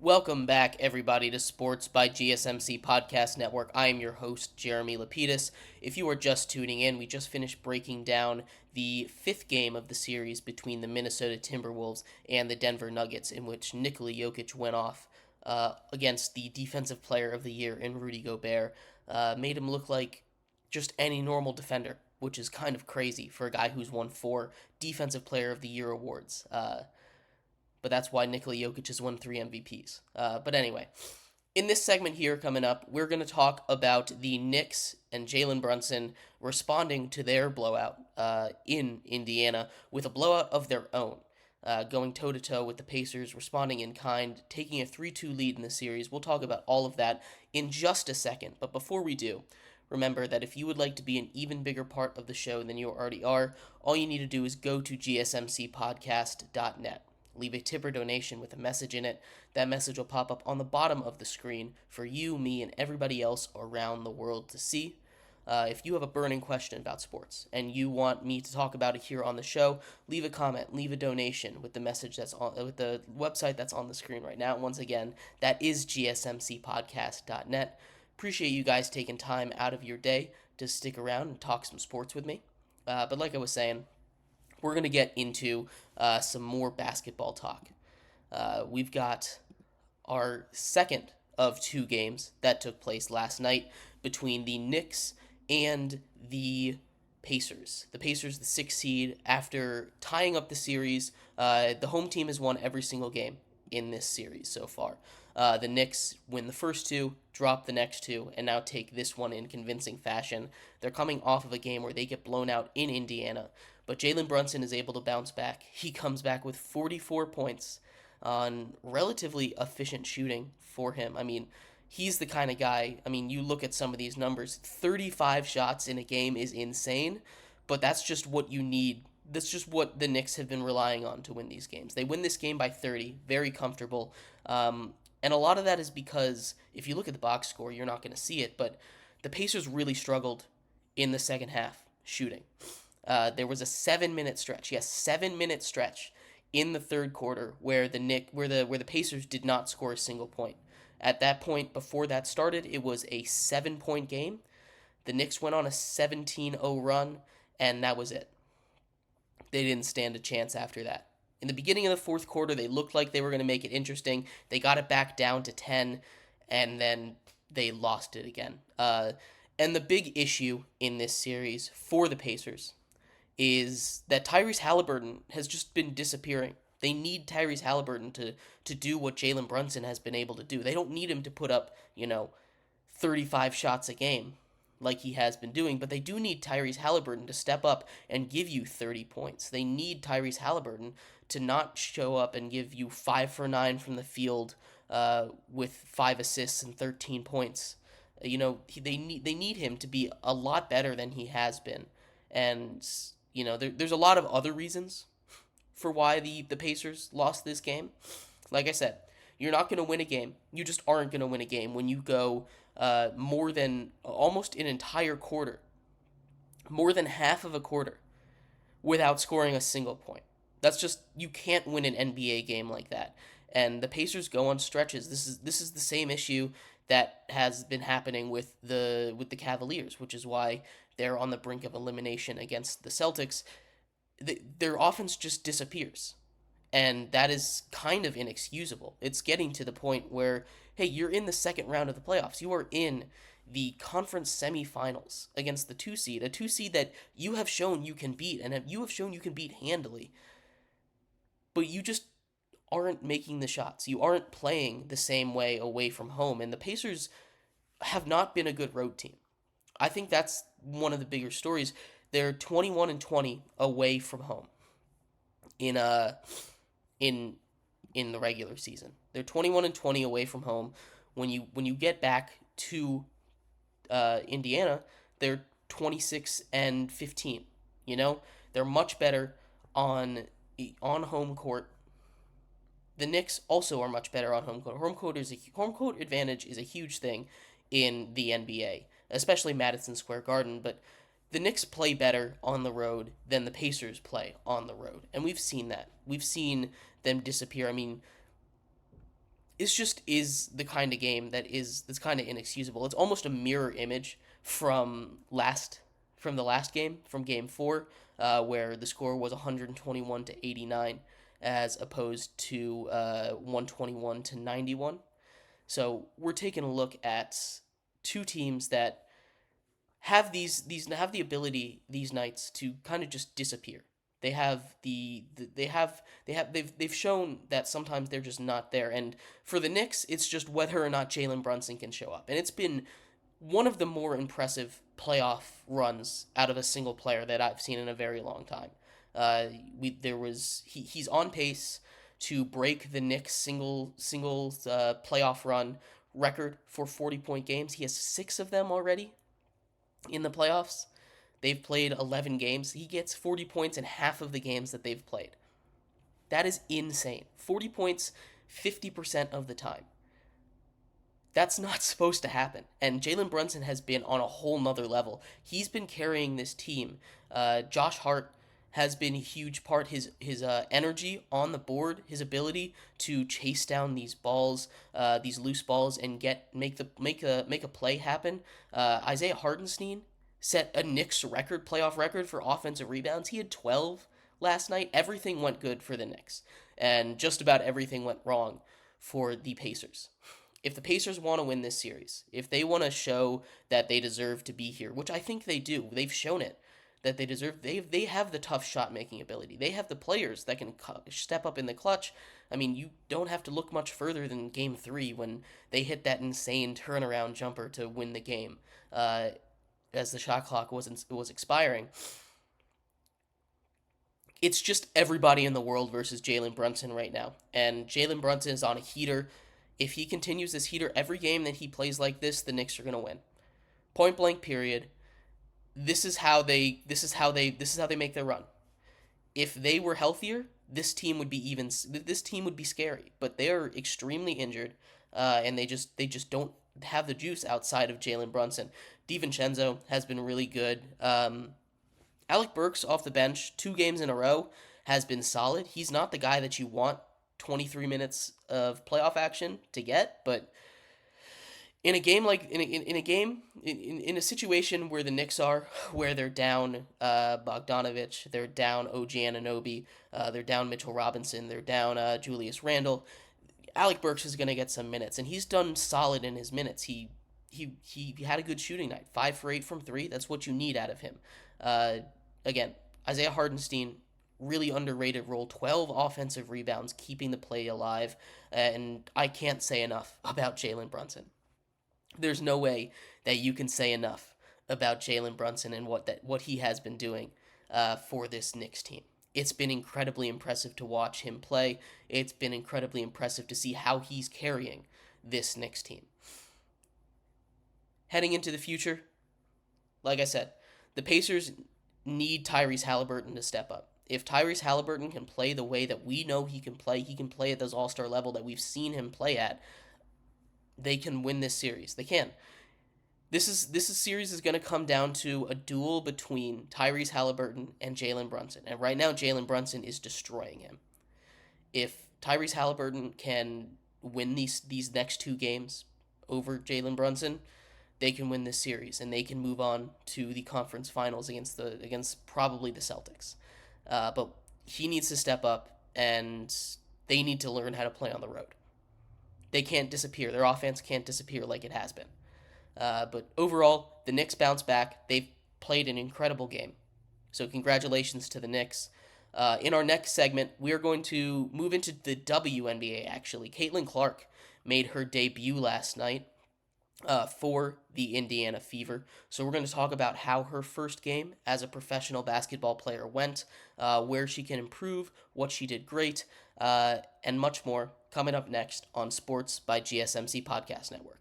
Welcome back, everybody, to Sports by GSMC Podcast Network. I am your host, Jeremy Lapidus. If you are just tuning in, we just finished breaking down the fifth game of the series between the Minnesota Timberwolves and the Denver Nuggets, in which Nikola Jokic went off against the Defensive Player of the Year in Rudy Gobert. Made him look like just any normal defender, which is kind of crazy for a guy who's won 4 Defensive Player of the Year awards. But that's why Nikola Jokic has won 3 MVPs. But anyway, in this segment here coming up, we're going to talk about the Knicks and Jalen Brunson responding to their blowout in Indiana with a blowout of their own. Going toe to toe with the Pacers, responding in kind, taking a 3-2 lead in the series. We'll talk about all of that in just a second. But before we do, remember that if you would like to be an even bigger part of the show than you already are, all you need to do is go to gsmcpodcast.net. Leave a tip or donation with a message in it. That message will pop up on the bottom of the screen for you, me, and everybody else around the world to see. If you have a burning question about sports and you want me to talk about it here on the show, leave a comment, leave a donation with the message that's on with the website that's on the screen right now. Once again, that is gsmcpodcast.net. Appreciate you guys taking time out of your day to stick around and talk some sports with me. But like I was saying, we're going to get into some more basketball talk. We've got our second of 2 games that took place last night between the Knicks and the Pacers. The Pacers, the 6th seed, after tying up the series, the home team has won every single game in this series so far. The Knicks win the first 2, drop the next 2, and now take this one in convincing fashion. They're coming off of a game where they get blown out in Indiana, but Jalen Brunson is able to bounce back. He comes back with 44 points on relatively efficient shooting for him. I mean, he's the kind of guy, you look at some of these numbers, 35 shots in a game is insane, but that's just what you need. That's just what the Knicks have been relying on to win these games. They win this game by 30, very comfortable. And a lot of that is because if you look at the box score, you're not going to see it, but the Pacers really struggled in the second half shooting. There was a 7-minute stretch. Yes, 7-minute stretch in the third quarter where the Pacers did not score a single point. At that point, before that started, it was a 7-point game. The Knicks went on a 17-0 run, and that was it. They didn't stand a chance after that. In the beginning of the fourth quarter, they looked like they were going to make it interesting. They got it back down to 10, and then they lost it again. And the big issue in this series for the Pacers is that Tyrese Halliburton has just been disappearing. They need Tyrese Halliburton to do what Jalen Brunson has been able to do. They don't need him to put up, 35 shots a game like he has been doing, but they do need Tyrese Halliburton to step up and give you 30 points. They need Tyrese Halliburton to not show up and give you 5 for 9 from the field with 5 assists and 13 points. They need him to be a lot better than he has been. And there's a lot of other reasons for why the Pacers lost this game. Like I said, you're not going to win a game. You just aren't going to win a game when you go more than almost an entire quarter, more than half of a quarter, without scoring a single point. That's just, you can't win an NBA game like that. And the Pacers go on stretches. This is the same issue that has been happening with the Cavaliers, which is why they're on the brink of elimination against the Celtics. Their offense just disappears. And that is kind of inexcusable. It's getting to the point where, hey, you're in the second round of the playoffs. You are in the conference semifinals against the 2 seed, a 2 seed that you have shown you can beat, and you have shown you can beat handily. But you just aren't making the shots. You aren't playing the same way away from home. And the Pacers have not been a good road team. I think that's one of the bigger stories. They're 21-20 away from home in the regular season. They're 21-20 away from home. When you get back to Indiana, they're 26-15. They're much better on home court. The Knicks also are much better on home court. Home court advantage is a huge thing in the NBA, especially Madison Square Garden. But the Knicks play better on the road than the Pacers play on the road, and we've seen that. We've seen them disappear. is the kind of game that's kind of inexcusable. It's almost a mirror image from the last game, from game 4, where the score was 121 to 89 as opposed to 121 to 91. So we're taking a look at two teams that these have the ability these nights to kind of just disappear. They have they've shown that sometimes they're just not there. And for the Knicks, it's just whether or not Jalen Brunson can show up. And it's been one of the more impressive playoff runs out of a single player that I've seen in a very long time. He's on pace to break the Knicks singles playoff run record for 40-point games. He has 6 of them already in the playoffs. They've played 11 games. He gets 40 points in half of the games that they've played. That is insane. 40 points 50% of the time. That's not supposed to happen. And Jalen Brunson has been on a whole nother level. He's been carrying this team. Josh Hart has been a huge part. His energy on the board, his ability to chase down these balls, these loose balls, and make a play happen. Isaiah Hartenstein set a Knicks playoff record for offensive rebounds. He had 12 last night. Everything went good for the Knicks, and just about everything went wrong for the Pacers. If the Pacers want to win this series, if they want to show that they deserve to be here, which I think they do, they've shown it that they deserve. They have the tough shot making ability. They have the players that can step up in the clutch. I mean, you don't have to look much further than Game 3 when they hit that insane turnaround jumper to win the game, as the shot clock was expiring. It's just everybody in the world versus Jalen Brunson right now, and Jalen Brunson is on a heater. If he continues this heater every game that he plays like this, the Knicks are going to win. Point blank period. This is how they make their run. If they were healthier, this team would be scary, but they are extremely injured, and they just don't have the juice outside of Jalen Brunson. DiVincenzo has been really good. Alec Burks off the bench 2 games in a row has been solid. He's not the guy that you want 23 minutes of playoff action to get, but in a game in a situation where the Knicks are, where they're down Bogdanovich, they're down OG Anunoby, they're down Mitchell Robinson, they're down Julius Randle, Alec Burks is going to get some minutes, and he's done solid in his minutes. He had a good shooting night, 5 for 8 from 3. That's what you need out of him. Again, Isaiah Hartenstein, really underrated role, 12 offensive rebounds, keeping the play alive, and I can't say enough about Jalen Brunson. There's no way that you can say enough about Jalen Brunson and what he has been doing for this Knicks team. It's been incredibly impressive to watch him play. It's been incredibly impressive to see how he's carrying this Knicks team. Heading into the future, like I said, the Pacers need Tyrese Haliburton to step up. If Tyrese Haliburton can play the way that we know he can play at this all-star level that we've seen him play at, they can win this series. They can. This series is going to come down to a duel between Tyrese Haliburton and Jalen Brunson. And right now, Jalen Brunson is destroying him. If Tyrese Haliburton can win these next 2 games over Jalen Brunson, they can win this series and they can move on to the conference finals against probably the Celtics. But he needs to step up, and they need to learn how to play on the road. They can't disappear. Their offense can't disappear like it has been. But overall, the Knicks bounce back. They've played an incredible game. So congratulations to the Knicks. In our next segment, we are going to move into the WNBA, actually. Caitlin Clark made her debut last night for the Indiana Fever. So we're going to talk about how her first game as a professional basketball player went, where she can improve, what she did great, and much more coming up next on Sports by GSMC Podcast Network.